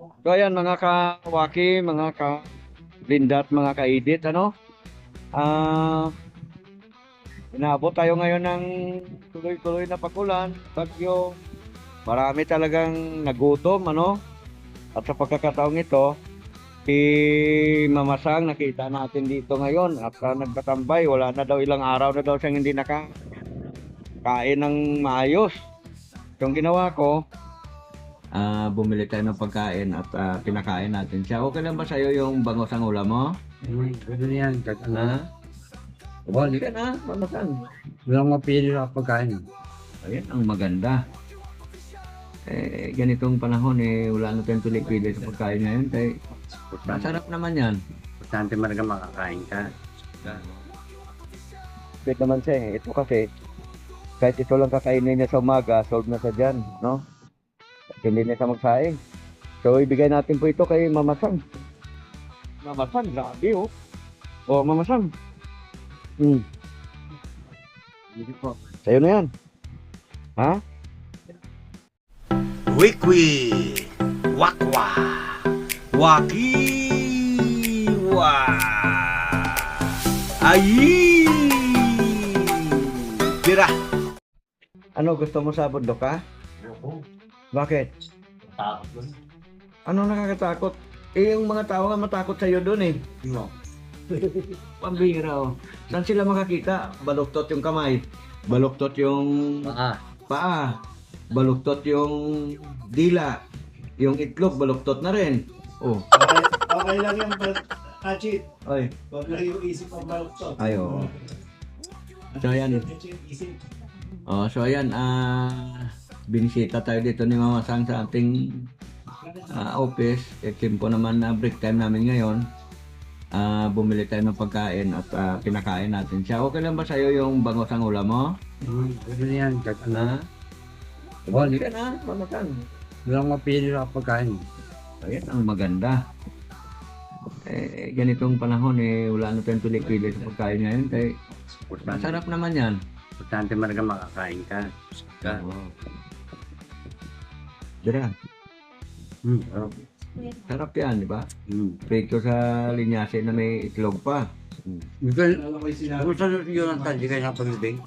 So ayan mga kawaki, mga ka-Linda at mga ka-edit, ano? Ah, inabot tayo ngayon ng tuloy-tuloy na pagulan, bagyo. Marami talagang nagutom, ano? At sa pagkakataong ito, si Mama Sang nakita natin dito ngayon at nagtatambay. Wala na daw, ilang araw na daw siyang hindi nakakain ng maayos. So, ang ginawa ko, bumili tayo ng pagkain at pinakain natin siya. Okay lang ba sa'yo yung bangos ang ulam mo? Ganun yan. Ha? Bali ka na, Mama Sang. Walang mapili na pagkain. Ayan, ang maganda. Ganitong panahon wala na tayong tulik-pili sa pagkain ngayon. Masarap naman yan. Importante talaga makakain ka. Wait naman siya Ito kasi, kahit ito lang kakainin niya sa umaga, solve na siya dyan, no? At hindi na siya magsaing. So, ibigay natin po ito kay Mama Sang. Mama Sang, grabe oh. Oh, Mama Sang. Hindi po. Sa'yo na yan. Ha? Wikwi, wakwa, wakiwa, ayi, tira. Ano, gusto mo sa bundok ha? Bakit? Ano nakakatakot? Yung mga tao nga matakot sa'yo doon No. Pambihira oh. Saan sila makakita? Baluktot yung kamay. Baluktot yung paa. Baluktot yung dila. Yung itlog, baluktot na rin. Oh. Okay lang yan, Hachi. Ay. Huwag lang yung isip ang baluktot. Ay, oo. So, ayan. Isip. So, ayan. Binisita tayo dito ni Mama Sang sa ating office. Tempo naman na break time namin ngayon. Bumili tayo ng pagkain at pinakain natin siya. Okay lang ba sa'yo yung bangos ang ulam mo? Ganun yan. Na? Bali ka na, Mama Sang. Walang mapili na pagkain. Ayan, ang maganda. Ganitong panahon wala na tayong tulik-pili sa pagkain ngayon. Masarap naman yan. Importante talaga makakain ka. Dira, Sarap. sarap yan, di ba? Hmm. Prito sa linyase na may itlog pa. Kung saan si Jonathan, di ka napaglibing?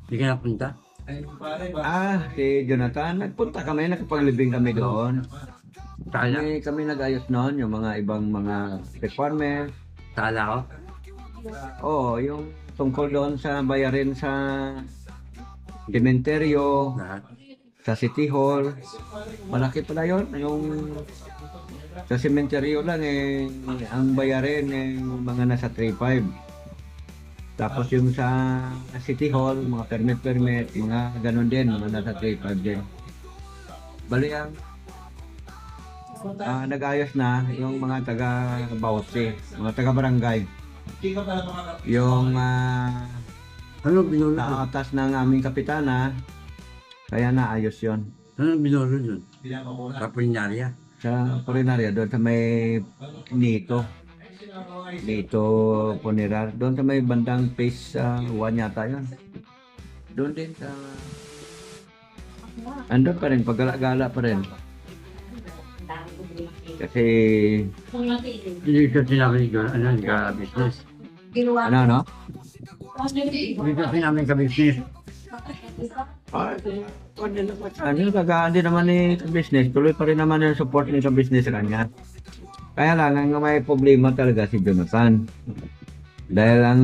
Di ka napunta? Si Jonathan, nagpunta kami, nakapaglibing kami doon. Tala? Kami nag-ayos noon, yung mga ibang mga farmers. Tala ko? Oo, yung tungkol doon sa bayarin sa cementerio, Lahat. sa City Hall. Malaki pala yun. Yung sa cementerio lang ang bayarin mga nasa 3.5. Tapos yung sa City Hall, mga permit, mga ganun din, mga nasa 3.5 din. Bali ang nag-ayos na yung mga taga-Bausi, mga taga-barangay. Yung Ano binulo? naatas ng aming kapitana, kaya naayos yon Ano binulo yun? Kapulinarya? sa Purinarya, doon sa may Nito Funeral, doon sa may bandang phase 1 yata yun. Doon din sa andun pa rin, paggala-gala pa rin. Kasi Hindi ka sinabi ni Jonathan, ano, ka-business. ano? Hindi ka sinabi ka-business. Hindi naman sa business, tuloy pa rin naman yung support niya sa business sa kanya. Kaya lang, ang may problema talaga si Jonathan. Dahil ang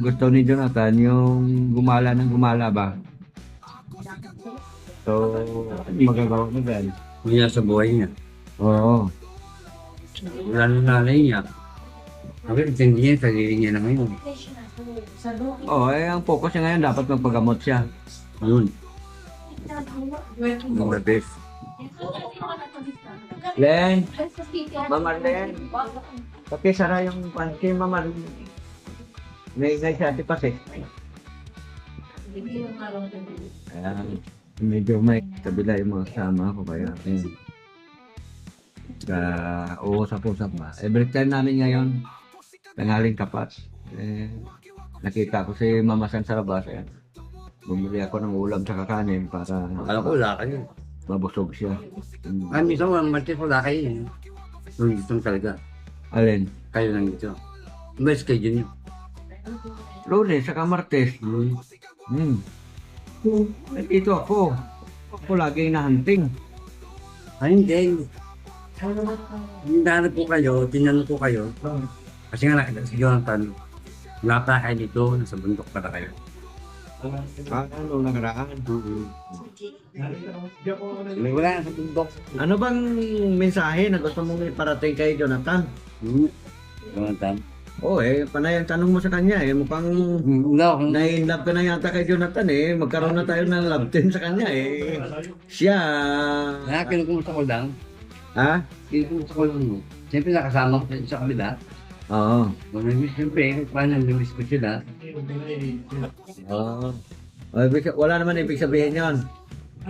gusto ni Jonathan, yung gumala ng gumala ba? So, magagawa mo dahil. Hindi sa buhay niya. Oo. Wala nang nanay niya. Bakit hindi niya, sarili niya na ngayon. Oo, ang focus niya ngayon, dapat magpagamot siya. Yun. Ang the best. Len, Mama Len, pakisara yung panty, Mama. May siya si Pase. Ayan, medyo may kabila yung mga kasama ko kaya. Uusap-usap ba. Every time namin ngayon, tanghaling tapat. Nakita ko si Mama San sa labas. Bumili ako ng ulam sa kakanin para... Alam ko, wala ka yun. Mabusog siya. Ay, minsan walang martes, wala kayo eh. Yung gusto talaga. Alin? Kayo lang dito. May schedule nyo. Lunes, saka Martes. Dito ako. Ako lagi na-hunting. Ay, hindi. Hindahan po kayo, tinanong po kayo. Kasi nga nakita si Jonathan, wala pa kayo dito, nasa bundok para kayo. Ano nakaraan? Wala na sa bundok. Ano bang mensahe na gusto mong iparating kay Jonathan? Jonathan? Oo panay ang tanong mo sa kanya mukhang No, na-inlove ka na yata kay Jonathan magkaroon na tayo ng love team sa kanya Siya, kinukumusta ko lang. ha? Kinukumusta ko lang. Siyempre nakasama ko sa kabila. Oo. Siyempre, paano namiss ko sila. Oo. Wala naman ibig sabihin yon.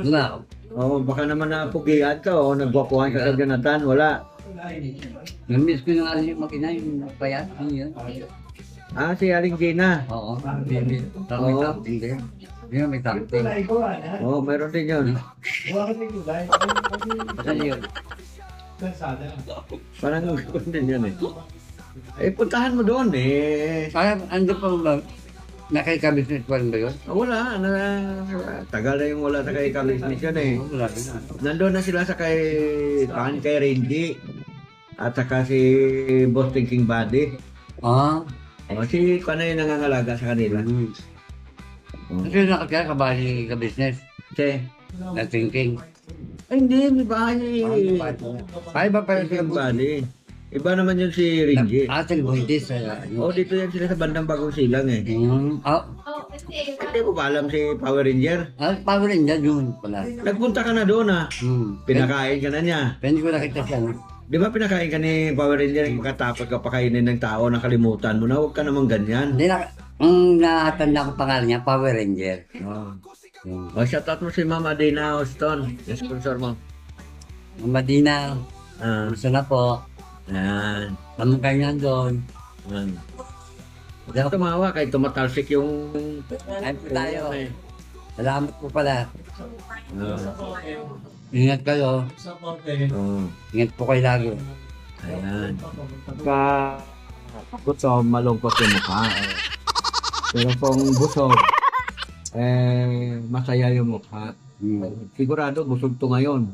Wala. Baka naman napugian ka nagwapuhan ka kay Jonathan, wala. Namiss ko na nga yung makina, yung payat. Ano yun? Si Aling Gina. Oo. May something din. Yun, may something. Meron din yun. Saan yun? Parang gano'n din yun puntahan mo doon Kaya, ano pa ba? Nakikabisnes pa rin ba yun? Wala, tagal na yung wala sa kay Kamisnis yun Wala rin. Nandun na sila sa kay Renji at saka si Boss Thinking Buddy. Si Kano yung nangangalaga sa kanila. Kasi nakakaya ka ba ni ka-business? Kasi, Na thinking. hindi, may bahay Kaya ba pa Thinking Buddy. Iba naman yun si Renji. Ating buhitis. Dito yan sila sa bandang Bagong Silang Hindi mo ba alam si Power Ranger? Power Ranger yun pala. Nagpunta ka na doon Pinakain ka na niya. Pwede ko nakita siya. No? Di ba pinakain ka ni Power Ranger katapos ka pakainin ng tao, nakalimutan mo na, huwag ka naman ganyan. Hindi na, nakatanda ko pangalan niya, Power Ranger. Shoutout mo si Mama Dina Austin, yung sponsor mo. Madina, gusto na po. Yan. Kamukha niya doon. Hindi ako tumawa kahit tumatalsik yung... Ayun po tayo. Salamat po pala. Ingat kayo. Ingat po kayo lagi. Ayan. Busog, malungkot yung mukha. Pero kung busog, masaya yung mukha. Sigurado busog to ngayon.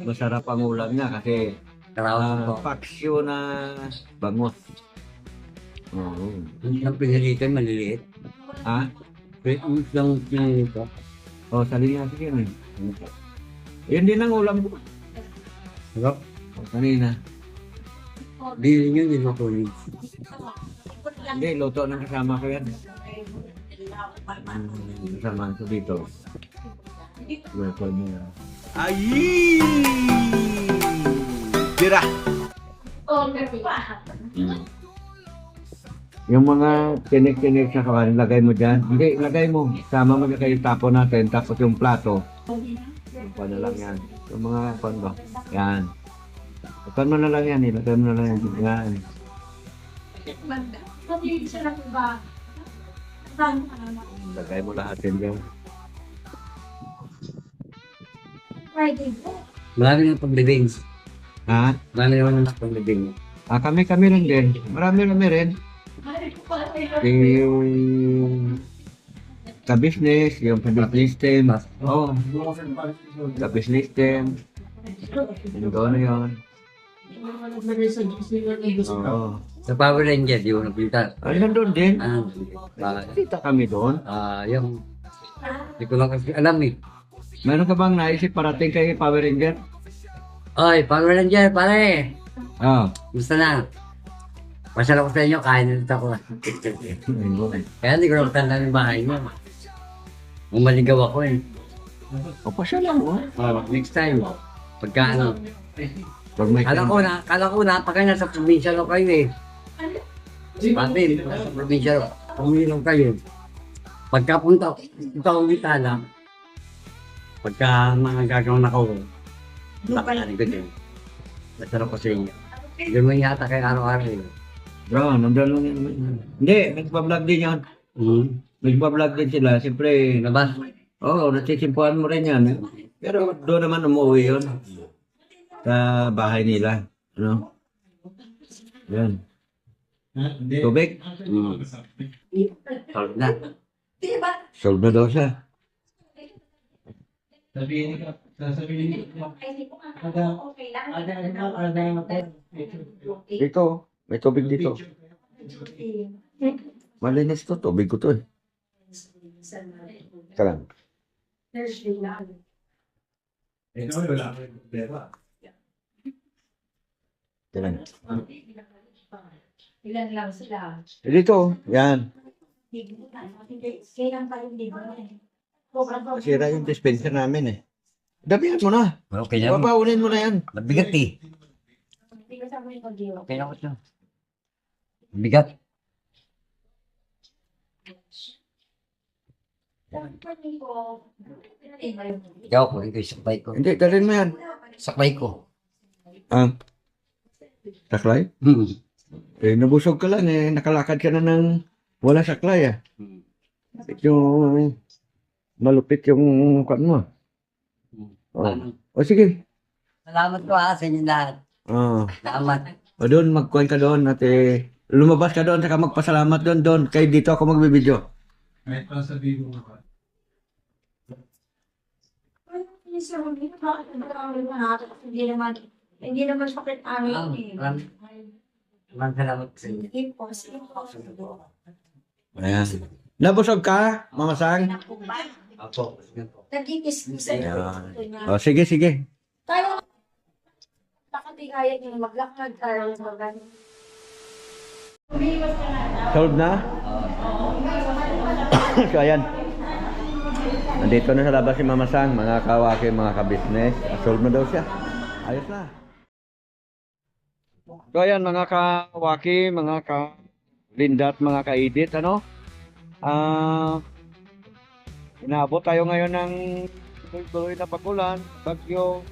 Masarap ang ulam niya kasi paksyo na bangus. Ang pinilito maliliit. Ha? Ang pinilito. Salinas yun Yun din ang ulam ko. Sarap. Kanina. Bili nyo, niluto nyo. Hindi, luto ng kasama ko yan. Kasama ko dito. Luto niya. Ayi! Tira! Yung mga tinik-tinik sa kawan, lagay mo dyan. Hindi, lagay mo. Sama mo na kayo tapo natin, tapos yung plato. Paano lang yan. Yung mga kondo. Yan. Ipan mo na lang yan, ilagay mo na lang yan. Yan. Lagay mo lahat yan dyan. Marami ng paglibing. Ha? Marami naman ng paglibing. Kami rin din. Marami rin. Yung ka-business, yung business team. Ka-business team. Yung doon yun. Sa Power Ranger, di ko napinta. Ay, nandun din. Bakit? Kita kami doon. Yung... Di ko lang kasi alam eh. Meron ka bang naisip parating kay Power Ranger? Oy, Power Ranger, pare! Oo. Gusto na? Pasyal ako sa inyo, kain nito ako. Kaya hindi ko lang tanda ng bahay mo. Umaligaw ako eh. Pasya lang mo. Next time, pagka ano. Pag may Kala ko na, pagka nasa probinsya lang kayo eh. Pati, nasa probinsya, uminom kayo. Pagkapunta ko Vitala, pagka mga gagawin ako, bakalan ko din. Masarap ko sa inyo. Hindi mo yata kayo araw-araw eh. Bro, nandun lang yan. Hindi, nagpa-vlog din yan. Nagpa-vlog din sila. Siyempre, Labas. natisimpuan mo rin yan. Pero doon naman umuwi yun. Sa bahay nila. Ano? Yan. Tubig? Solve na. Solve na daw siya. Dito, may tubig dito. Malinis to, tubig ko to eh. Ika lang. Ika lang. Ilan lang sila. Dito, yan. Kailan pa rin dito. Masira yung dispenser namin eh. Damihan mo na. Okay na. Papaunin mo na yan. Mabigat eh. Okay na ko siya. Mabigat. Ikaw ko, ikaw saklay ko. Hindi, dalhin mo yan. Saklay ko. Saklay? Hmm. Eh, nabusog ka lang eh. Nakalakad ka na ng wala saklay ah. Yung malupit yung kan mo. O sige. Salamat ko ha sa inyo lahat. Salamat. O doon, magkuhan ka doon at lumabas ka doon saka magpasalamat doon. Kaya dito ako magbibideo. Kahit pa sabihin mo ba? Hindi naman sakit amin. Maraming salamat sa inyo. Ayan. Nabusog ka, Mama Sang? Ako. Nagkikis-kis Ayan. O sige, sige. tayo. Nakatigayan yung maglakad tayo. Solved na? So ayan. Nandito na sa labas si Mama Sang, mga kawaki, mga kabisnes. Solved na daw siya. Ayos na. So ayan mga kawaki, mga ka-Linda at mga ka-Edit, ano? Inabot tayo ngayon ng tuloy-tuloy na pagulan, bagyo.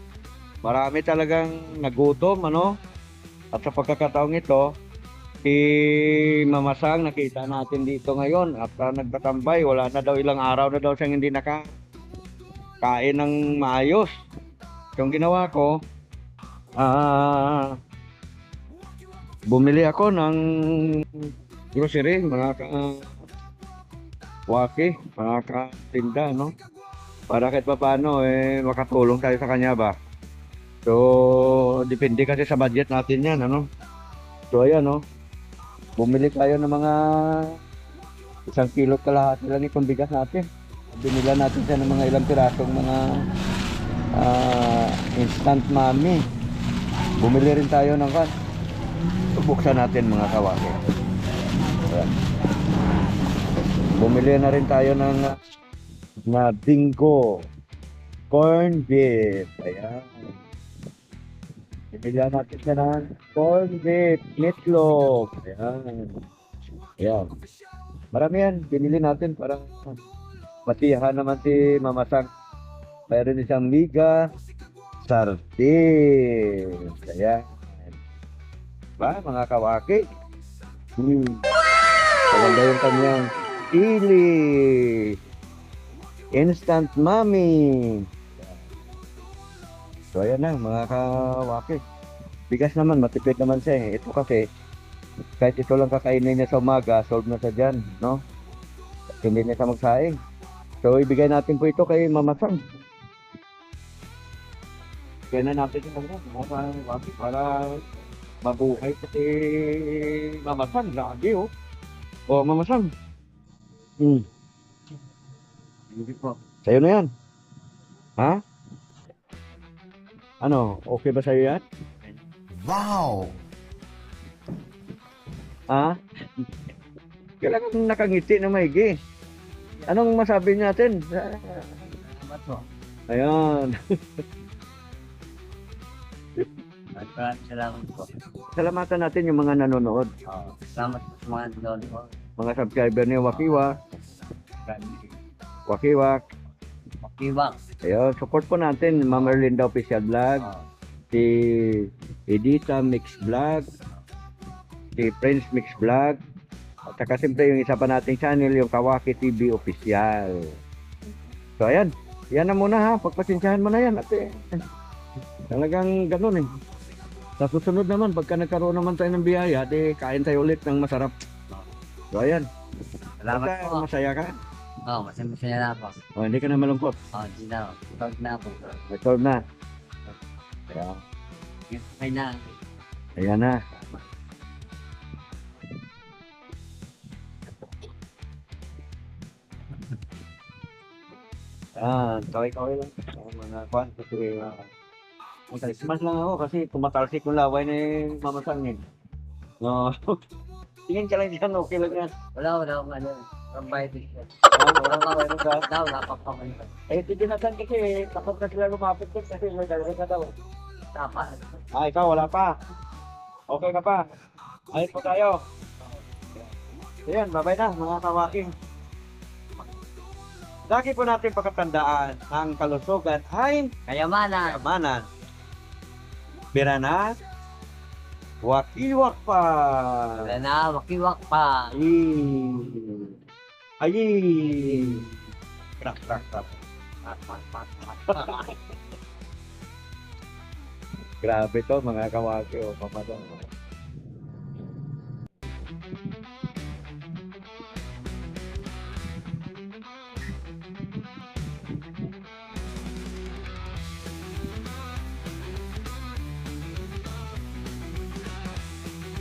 Marami talagang nagutom, ano? At sa pagkakataong ito, si Mama Sang nakita natin dito ngayon at nagtatambay. Wala na daw, ilang araw na daw siyang hindi nakakain ng maayos. Yung ginawa ko, bumili ako ng grocery, mga waki, mga katinda, no? Para kahit pa paano, makatulong tayo sa kanya ba? So, depende kasi sa budget natin yan, ano? So, ayan, no? Bumili tayo ng mga 1 kilo kalahati lang itong bigas natin. Binila natin siya ng mga ilang pirasong mga instant mami. Bumili rin tayo ng kan. Buksan natin mga kawaki. Ayan. Bumili na rin tayo ng bingo corn beef. Ayan. Bibigyan natin siya ng corn beef, meatloaf. Ayan. Ayan. Marami yan. Binili natin para matiyahan naman si Mama Sang. Mayroon din siyang miga, sardine. Ayan. Ba, mga kawaki? Maganda yung kanyang chili. Instant mami. So ayan na mga kawaki. Bigas naman, matipid naman siya eh. Ito kasi, kahit ito lang kakainin niya sa umaga, solve na siya dyan, no? At hindi niya siya magsaing. So ibigay natin po ito kay Mama Sang. Kaya na natin ito mga kawaki para mabuhay kasi Mama Sang. Lagi oh. O Mama Sang. Hindi po. Sa'yo na yan. Ha? Ano, okay ba sa'yo yan? Wow! Ha? Kailangan nakangiti na maigi. Anong masabi natin? Salamat po. Ayan. Maraming salamat po. Salamatan natin yung mga nanonood. Salamat po sa mga doon po. Mga subscriber ni Wakiwak. Wakiwak. Makiwak. Ayun, support po natin Ma'am Erlinda Official Vlog. Si Edita Mix Vlog. Si Prince Mix Vlog. At saka siyempre yung isa pa nating channel, yung Kawaki TV Official. So ayan, Yan na muna ha, pagpasensyahan mo na yan ate. Talagang ganun eh. Sa susunod naman, pagka nagkaroon naman tayo ng biyaya, di kain tayo ulit ng masarap. So ayan, Salamat basta po. masaya ka. Oo, masaya na po. O, hindi ka na malungkot. Oo, di na. Tawag na po. Record na. Kaya, Okay na. ayan na. Kaway-kaway lang. Mga kwan, kasi Christmas lang ako kasi tumatalsik yung laway ni Mama Sang eh. No. Tingin ka lang dyan, okay lang yan. Wala akong ano. From bayad din siya. Wala pa pa kayo. Eh, titinasan kasi kapag na sila lumapit ko kasi may dalawa ka daw. Tama. Ikaw wala pa. Okay ka pa. Ayos po tayo. Ayan, babay na mga kawaking. Lagi po natin pagkatandaan ang kalusugan ay Kayamanan. kayamanan. Bira na, wakiwak pa. Wala na, wakiwak pa. Ay. Krak, krak, krak. Grabe to mga kawaki o pamadong.